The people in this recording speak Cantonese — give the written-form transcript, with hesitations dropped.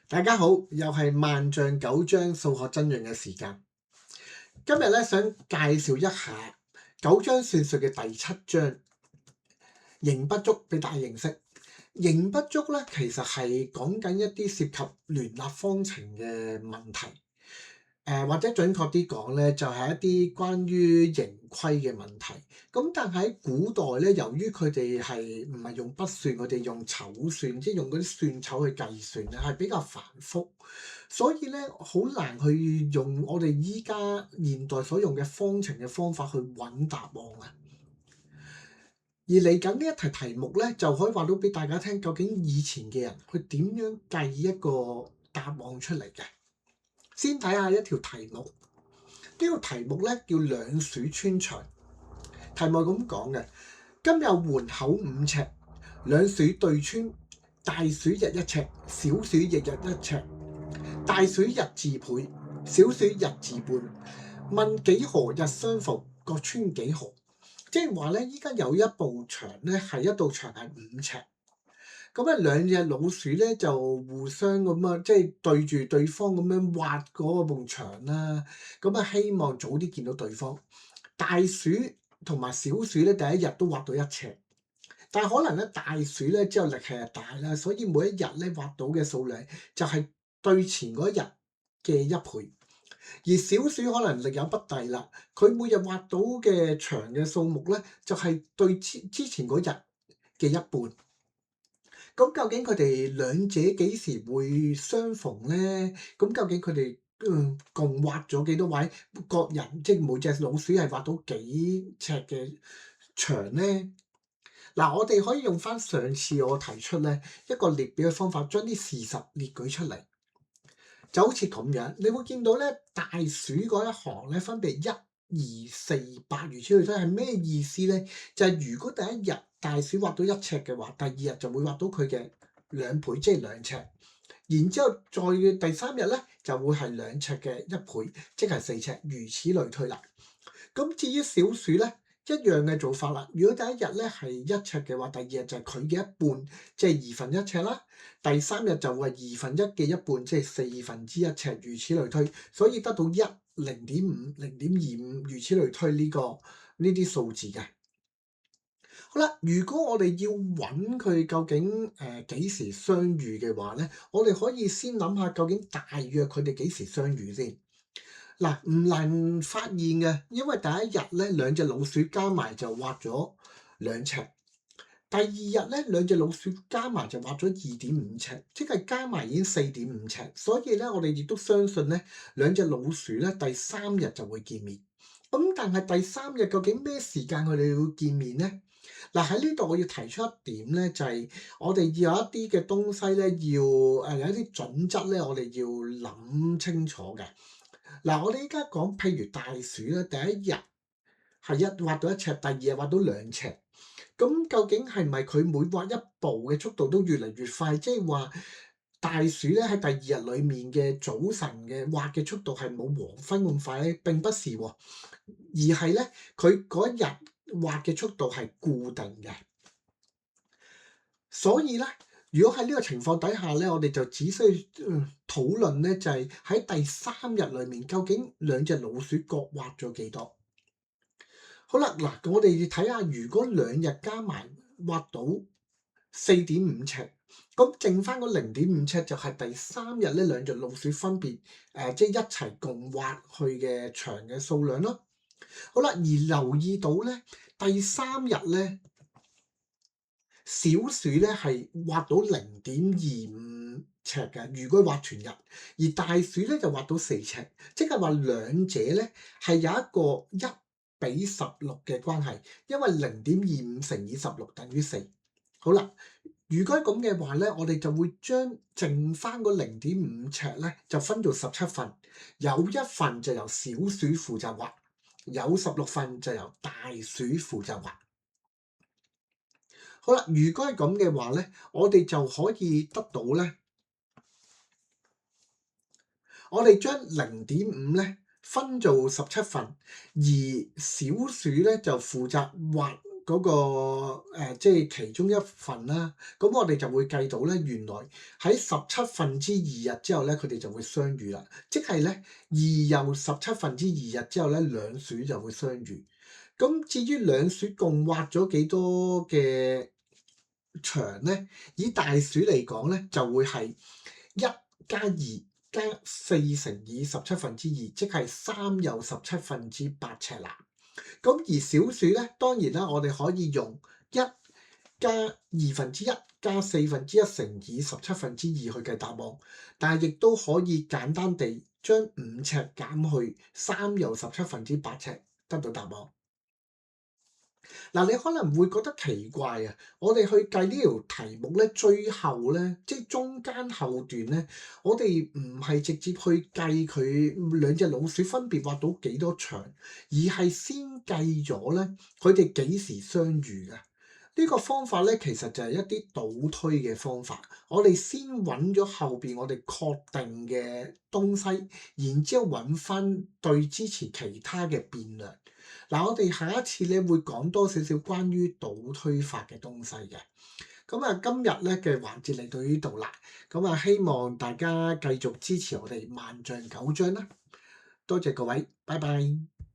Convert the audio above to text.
大家好，又係萬象九章數學真樣嘅時間。今日咧想介紹一下九章算術嘅第七章形不足俾大家認識。形不足咧其實係講緊一啲涉及聯立方程嘅問題。或者準確啲講咧，就係一啲關於盈虧嘅問題。咁但係喺古代咧，由於佢哋係唔係用筆算，佢哋用籌算，即係用嗰啲算籌去計算咧，係比較繁複，所以咧好難去用我哋依家現代所用嘅方程嘅方法去揾答案啊。而嚟緊呢一題題目咧，就可以話到俾大家聽，究竟以前嘅人佢點樣計一個答案出嚟嘅。先睇下一條題目。呢個題目咧叫兩鼠穿牆。題目咁講嘅，今有門口5尺，兩鼠對穿，大鼠日1尺，小鼠亦日1尺。大鼠日字倍，小鼠日字半。問幾何日相逢，各穿幾何？即係話咧，依家有一埲牆咧，係一道牆係5尺。咁咧兩隻老鼠咧就互相咁啊，即係對住對方咁樣畫嗰個埲牆啦。咁啊，希望早啲見到對方。大鼠同埋小鼠咧，第一日都畫到1尺，但係可能咧大鼠咧之後力氣係大啦，所以每一日咧畫到嘅數量就係對前嗰日嘅1倍。而小鼠可能力有不逮啦，佢每日畫到嘅牆嘅數目咧就係對之前嗰日嘅1半。咁究竟佢哋兩者幾時會相逢咧？咁究竟佢哋共畫咗幾多位？各人即係每隻老鼠係畫到幾尺嘅牆咧？嗱，我哋可以用翻上次我提出咧一個列表嘅方法，將啲事實列舉出嚟，就好似咁樣。你會見到咧大鼠嗰一行咧分別1、2、4、8如此類推，係咩意思咧？就係如果第一日大鼠畫到1尺嘅話，第二日就會畫到佢嘅2倍，即係2尺。然之後再第三日咧就會係2尺嘅1倍，即係4尺，如此類推啦。咁至於小鼠咧，一樣嘅做法啦。如果第一日咧係1尺嘅話，第二日就係佢嘅1半，即係1/2尺啦。第三日就會係1/2嘅1半，即係1/4尺，如此類推。所以得到1、0.5、0.25，如此類推呢啲數字嘅。好啦，如果我哋要揾佢究竟幾時相遇嘅話咧，我哋可以先諗下究竟大約佢哋幾時相遇先。嗱，唔難發現嘅，因為第一日咧兩隻老鼠加埋就畫咗2尺，第二日咧兩隻老鼠加埋就畫咗2.5尺，即係加埋已經4.5尺。所以咧，我哋亦都相信咧兩隻老鼠咧第三日就會見面。咁但係第三日究竟咩時間佢哋會見面咧？嗱，喺呢度我要提出一點咧，就係我哋要有一啲嘅東西咧，有一啲準則咧，我哋要諗清楚嘅。嗱，我哋依家講譬如大鼠咧，第一日係畫到1尺，第二日畫到2尺。咁究竟係咪佢每畫一步嘅速度都越嚟越快？即係話大鼠咧喺第二日裡面嘅早晨嘅畫嘅速度係冇黃昏咁快咧？並不是喎，而係咧佢嗰一日畫嘅速度係固定嘅。所以咧，如果喺呢個情況底下咧，我哋就只需要討論咧，就係喺第三日裡面，究竟兩隻老鼠各畫咗幾多？好啦，嗱，我哋睇下，如果2日加埋畫到4.5尺，咁剩翻嗰0.5尺就係第三日咧兩隻老鼠分別即係一齊共畫去嘅牆嘅數量咯。好啦，而留意到咧，第三日咧，小鼠咧係畫到0.25尺嘅，如果畫全日；而大鼠咧就畫到4尺，即係話兩者咧係有一個1:16嘅關係，因為0.25乘以16等於4。好啦，如果咁嘅話咧，我哋就會將剩翻嗰0.5尺咧就分做17份，有一份就由小鼠負責畫，有16份就由大鼠負責畫。好啦，如果係咁嘅話咧，我哋就可以得到咧，我哋將0.5咧分做17份，而小鼠咧就負責畫嗰個即係其中一份啦，咁我哋就會計到咧，原來喺17/2日之後咧，佢哋就會相遇啦。即係咧，二又17/2日之後咧，兩鼠就會相遇。咁至於兩鼠共挖咗幾多嘅牆咧？以大鼠嚟講咧，就會係1+2+4乘以17/2，即係3又17/8尺啦。咁而小鼠咧，當然啦，我哋可以用1+1/4乘以17/2去計答案，但係亦都可以簡單地將5尺減去3又17/8尺，得到答案。嗱，你可能會覺得奇怪啊！我哋去計呢條題目咧，最後咧，即係中間後段咧，我哋唔係直接去計佢兩隻老鼠分別挖到幾多牆，而係先計咗咧佢哋幾時相遇嘅。呢個方法咧，其實就係一啲倒推嘅方法。我哋先揾咗後邊我哋確定嘅東西，然之後揾翻對之前其他嘅變量。嗱，我哋下一次咧會講多少少關於倒推法嘅東西嘅。咁啊，今日咧嘅環節嚟到呢度啦。咁啊，希望大家繼續支持我哋萬象九章啦。多謝各位，拜拜。